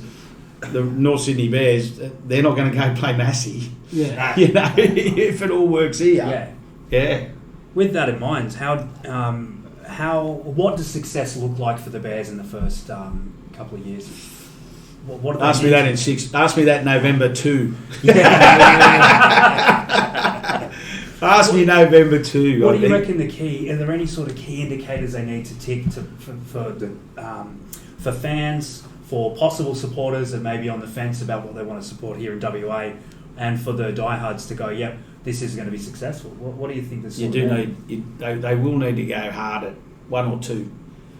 the North Sydney Bears, they're not going to go play Massey. Yeah. If it all works here. Yeah. Yeah. With that in mind, what does success look like for the Bears in the first couple of years? What do they Ask me need that to- in 6. Ask me that November 2. Ask me November 2. What I do you think. reckon the key? Are there any sort of key indicators they need to tick for fans, for possible supporters that may be on the fence about what they want to support here in WA, and for the diehards to go, yep, this is going to be successful? What do you think this? You do need. They will need to go hard at 1 or 2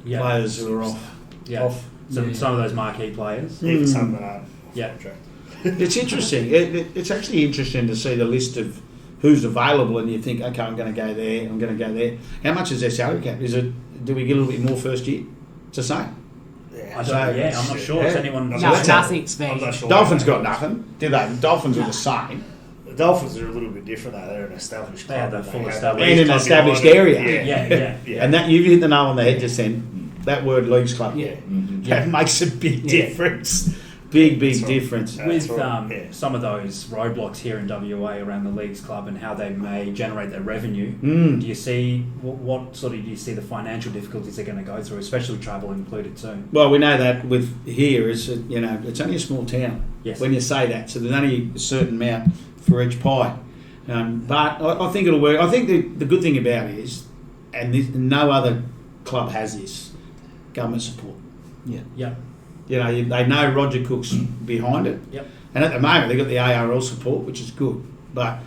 players who are off. Yeah. Off. Some of those marquee players. Even some that aren't. Yeah. Contract. It's interesting. It's actually interesting to see the list of who's available, and you think, okay, I'm going to go there. I'm going to go there. How much is their salary cap? Do we get a little bit more first year? It's the same. Yeah. I don't know. Yeah, I'm not sure. Is anyone? No, No, that's nothing's I'm been. not sure. Dolphins got nothing, do they? Dolphins are No. the same. The Dolphins are a little bit different though. They're an established They club. have that full have established- the And in an leagues club established behind them. area. Yeah. And that you hit the nail on the head just then. That word leagues club. Yeah. That makes a big Yeah. difference. Big That's right. difference. With right, some of those roadblocks here in WA around the leagues club and how they may generate their revenue, Mm. do you see what sort of do you see the financial difficulties they're going to go through, especially with travel included too? Well, we know that with here is that, it's only a small town. Yes. When you say that, so there's only a certain amount for each pie. But I think it'll work. I think the good thing about it is, and no other club has this, government support. Yeah. They know Roger Cook's behind it. Yep. And at the moment, they've got the ARL support, which is good. But,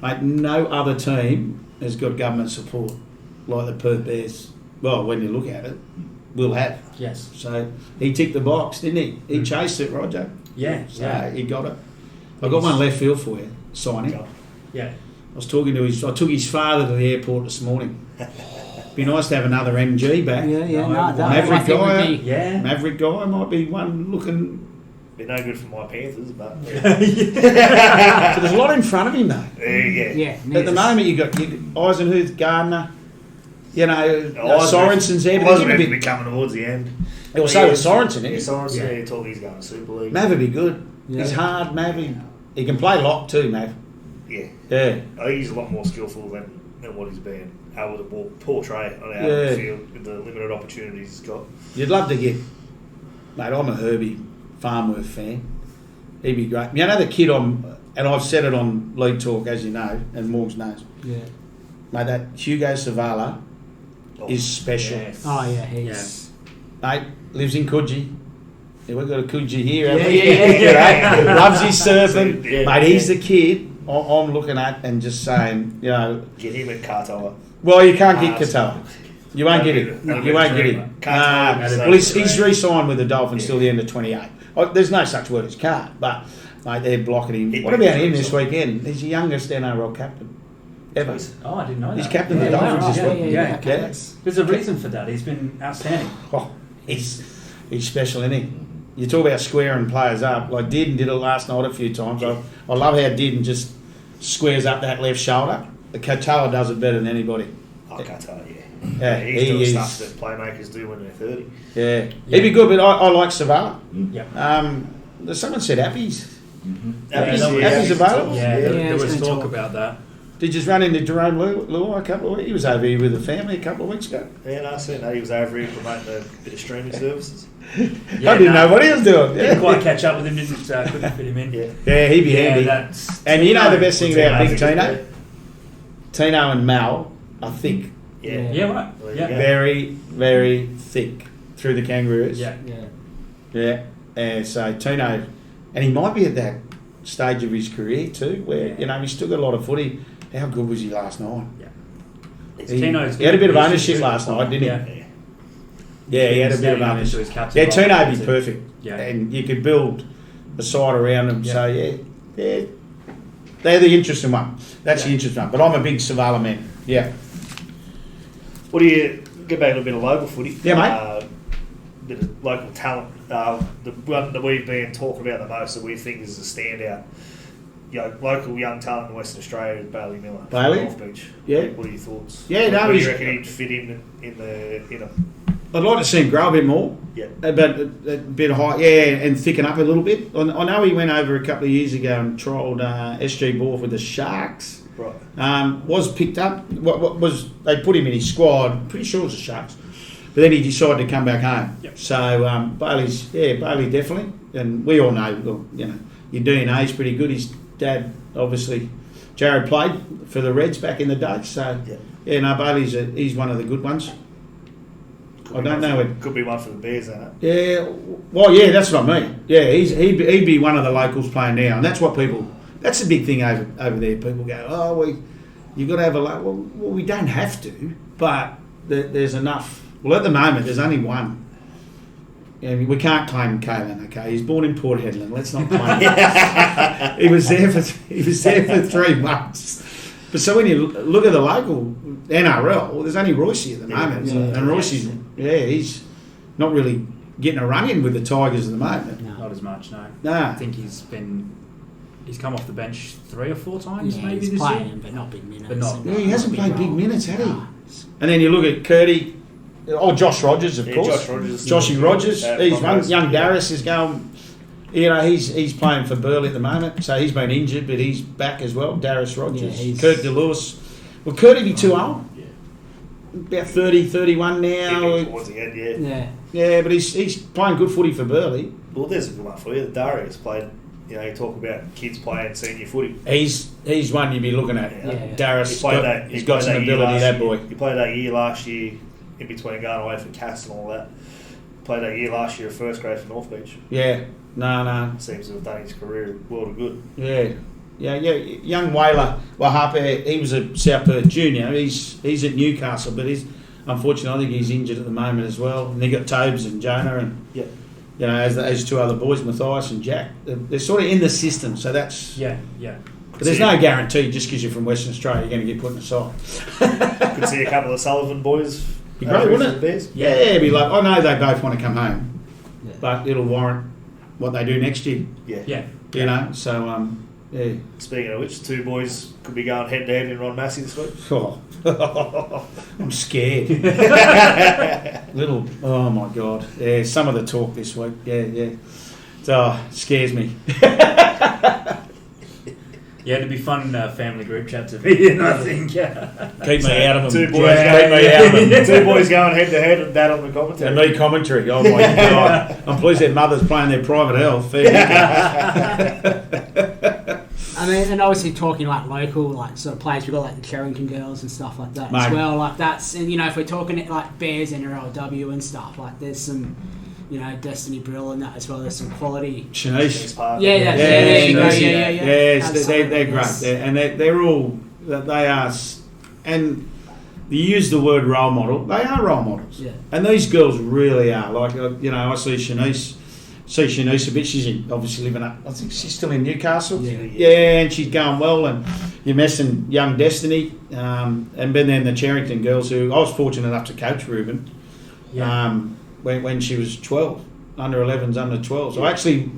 mate, no other team has got government support like the Perth Bears, well, when you look at it, will have. Yes. So he ticked the box, didn't he? He chased it, Roger. Yeah. So Yeah. he got it. I've got one left field for you, signing. Yeah. I took his father to the airport this morning. Be nice to have another MG back. Yeah, No, that Maverick I think would guy. be- Yeah. Maverick guy might be one looking. Be no good for my Panthers, but So there's a lot in front of him though. yeah. Yeah. At the moment, you got Eisenhuth, Gardner, Eisenhuth- Sorensen's there, but he's Eisenhuth a will be bit. coming towards the end. Well, so is Sorensen, Yeah, isn't Sorensen. Yeah. Yeah, talk he's going to Super League. Mav would be good. Yeah. He's hard, Mav. He can play lock too, Mav. Yeah. Yeah. I think he's a lot more skillful than what he's been able to portray on our Yeah. field with the limited opportunities he's got. You'd love to get, mate. I'm a Herbie Farmworth fan. He'd be great. The kid and I've said it on League Talk, as you know, and Morgz knows. Yeah. Mate, that Hugo Savala, is special. Yes. Oh yeah, he's. Mate, lives in Coogee. Yeah, we've got a Coogee here. Yeah, haven't we? yeah. Right? Loves his surfing. Yeah, Mate, he's the kid I'm looking at and just saying, you know. Get him at Katoa. Well, you can't get Katoa. You won't get it. That'll be You the won't get dream, it. mate. Nah. Can't Well, he's re-signed with the Dolphins till the end of 28. Oh, there's no such word as can't, but mate, they're blocking him. He'd What be about him the this dream. weekend? He's the youngest NRL captain ever. Oh, I didn't know that. He's captain of the Yeah, Dolphins right. this week. Yeah. Yeah. There's a reason for that. He's been outstanding. Oh, he's special, isn't he? You talk about squaring players up. Like Didden did it last night a few times. I love how Didden just squares up that left shoulder. The Katoa does it better than anybody. Oh, Katoa, yeah. Yeah, He's he doing is. stuff that playmakers do when they're 30. Yeah, he'd be good, but I like Savala. Yeah. Someone said Appy's. Appy's Appy's available. Yeah, Yeah, there it's was gonna talk talk. about that. Did you just run into Jerome Lua a couple of weeks? He was over here with the family a couple of weeks ago. Yeah, no, I seen that. He was over here promoting a bit of streaming services. I didn't know what he was doing. Didn't quite catch up with him. Couldn't fit him in. Yeah. He'd be handy. That's And you know the best thing about Big Tino. Tino? Tino and Mal are thick. Yeah. Yeah, right. There you Yeah. go. Very, very thick through the Kangaroos. Yeah. Yeah. Yeah. So Tino, and he might be at that stage of his career too, where, you know, he's still got a lot of footy. How good was he last night? He had a bit of ownership last night, didn't he? Yeah. Yeah, he had a bit of Standing up into ownership. his captain Yeah, role. Tino would be perfect. Yeah. And you could build a side around him. Yeah. So, yeah. They're the interesting one. That's the Yeah. interesting one. But I'm a big Savala man. Yeah. What do you get back to a bit of local footy? Yeah, mate. Bit of local talent. The one that we've been talking about the most that we think is a standout. You know, local young talent in Western Australia is Bailey Miller. from Bailey? North Beach. Yeah. What are your thoughts? Yeah, no, Where do you he's- reckon he'd fit in a I'd like to see him grow a bit more. yeah. But a bit high, and thicken up a little bit. I know he went over a couple of years ago and trialled SG Borth with the Sharks. Right. Was picked up. What was they put him in his squad? Pretty sure it was the Sharks, but then he decided to come back home. Yep. So Bailey definitely, and we all know, well, you know, your DNA is pretty good. His dad, obviously, Jared played for the Reds back in the day. So Bailey's he's one of the good ones. I don't know. Could be one for the Bears, isn't it? Yeah, well, yeah, that's what I mean. Yeah, he'd be one of the locals playing now, and that's what people. That's the big thing over there. People go, oh, you got to have a local. Well, we don't have to, but there's enough. Well, at the moment, there's only one. Yeah, we can't claim Kalen. Okay, he's born in Port Hedland. Let's not claim him. He was there for 3 months. But so when you look at the local NRL, well, there's only Royce at the moment, and Royce's he's not really getting a run in with the Tigers at the moment. Not as much, no. Nah. I think he's come off the bench 3 or 4 times maybe he's this playing, year. but not big minutes. But not- And Yeah, he hasn't not played big role. minutes, has he? Nah. And then you look at Curdy, Josh Rogers, of Yeah, course. Josh Rogers. Joshy Rogers. He's one. Broncos. Young Darius is going. You know, he's playing for Burleigh at the moment, so he's been injured, but he's back as well. Darius Rogers, Yeah, Kurt DeLewis. Will Curdy be too old? Yeah. About 30, 31 He'd now. be towards the end, yeah. Yeah. Yeah, but he's playing good footy for Burleigh. Well, there's a good one for you. Darius played. You know, you talk about kids playing senior footy. He's one you'd be looking at. Yeah. Darius, He played that. he's he got played some that year ability, last that year. boy. He played that year last year in between going away for Cass and all that. Played that year last year at first grade for North Beach. Yeah, no. Seems to have done his career world of good. Yeah. Young Whaler, Harper, he was a South Perth junior. He's at Newcastle, but unfortunately, I think he's injured at the moment as well. And they got Tobes and Jonah, and Yeah. you know, as 2 other boys, Matthias and Jack. They're sort of in the system, so that's. Yeah. But there's no guarantee just because you're from Western Australia, you're going to get put in the side. Could see a couple of Sullivan boys. Be great, over wouldn't for it? the Bears. Yeah, it'd be like, I know they both want to come home, Yeah. but it'll warrant what they do next year. Yeah. You know, so yeah. Speaking of which, 2 boys could be going head to head in Ron Massey this week. Oh. I'm scared. Oh my God. Yeah, some of the talk this week. Yeah. It scares me. Yeah, it'd be fun family group chat to be in, I think. Keep me out of them. 2 boys, Keep me out of them. 2 boys going head to head and Dad on the And commentary. me commentary. Oh my God. I'm pleased their mother's playing their private health. Fair I mean, and obviously talking like local, like sort of players, we've got like the Cherrington girls and stuff like that as well. Like that's, and if we're talking like Bears, NRLW and stuff, like there's some, Destiny Brill and that as well. There's some quality. Shanice. Yeah, there you go. Yeah. They're great. And they're all, they are, and you use the word role model, they are role models. Yeah. And these girls really are. Like, I see Shanice a bit. She's obviously living up, I think she's still in Newcastle. Yeah, and she's going well. And you're messing young Destiny. And then the Cherrington girls, who I was fortunate enough to coach Ruben when she was 12, under 11s, under 12s. So actually,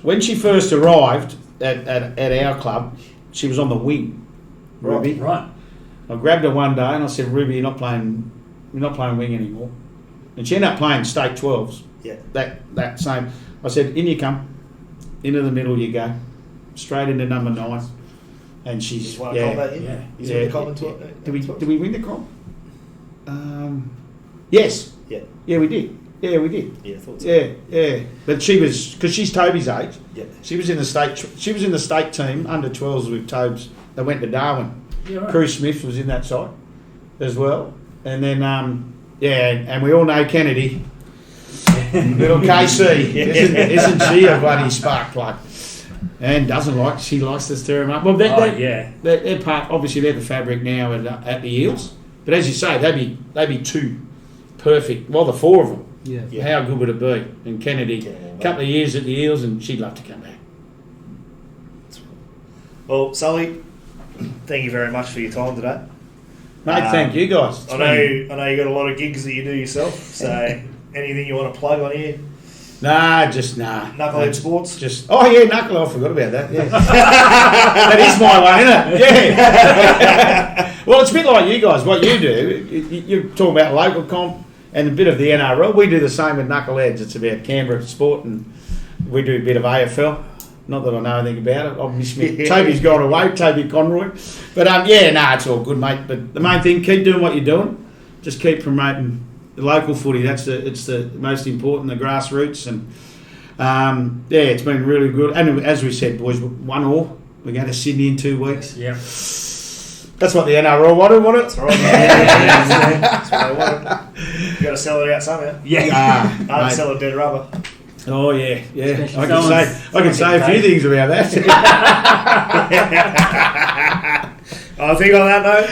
when she first arrived at our club, she was on the wing, Ruby. Right. I grabbed her one day and I said, Ruby, you're not playing wing anymore. And she ended up playing state 12s. Yeah. That same. I said, in you come, into the middle you go, straight into number 9, and she's won a comp that year. He's won the comp. Did we win the comp? Yes. Yeah. Yeah, we did. Yeah, we did. Yeah, I thought so. Yeah. But she was, because she's Toby's age. Yeah. She was in the state team under 12s with Tobes. They went to Darwin. Yeah, right. Cruz Smith was in that side as well, and then and we all know Kennedy. Little KC, isn't she a bloody spark plug? And she likes to stir him up. Well, they're part. Obviously, they're the fabric now at the Eels. But as you say, they'd be two perfect. Well, the 4 of them. Yeah. How good would it be? And Kennedy, a couple of years at the Eels, and she'd love to come back. Well, Sully, thank you very much for your time today. Mate, thank you guys. I know you got a lot of gigs that you do yourself. So, anything you want to plug on here? Nah. Knucklehead Sports. Knucklehead. I forgot about that. Yeah, that is my one, isn't it? Yeah. Well, it's a bit like you guys. What you do, you talk about local comp and a bit of the NRL. We do the same with Knuckleheads. It's about Canberra sport, and we do a bit of AFL. Not that I know anything about it. Obviously, Toby's gone away, Toby Conroy. But it's all good, mate. But the main thing, keep doing what you're doing. Just keep promoting the local footy. It's the most important, the grassroots, and it's been really good. And as we said, boys, 1-1. We're going to Sydney in 2 weeks. Yeah. That's what the NRL wanted, wasn't it? That's right. That's what they wanted. You got to sell it out somehow. Yeah. I'd sell a dead rubber. Oh yeah. Especially I can say a few things about that. I think on that note,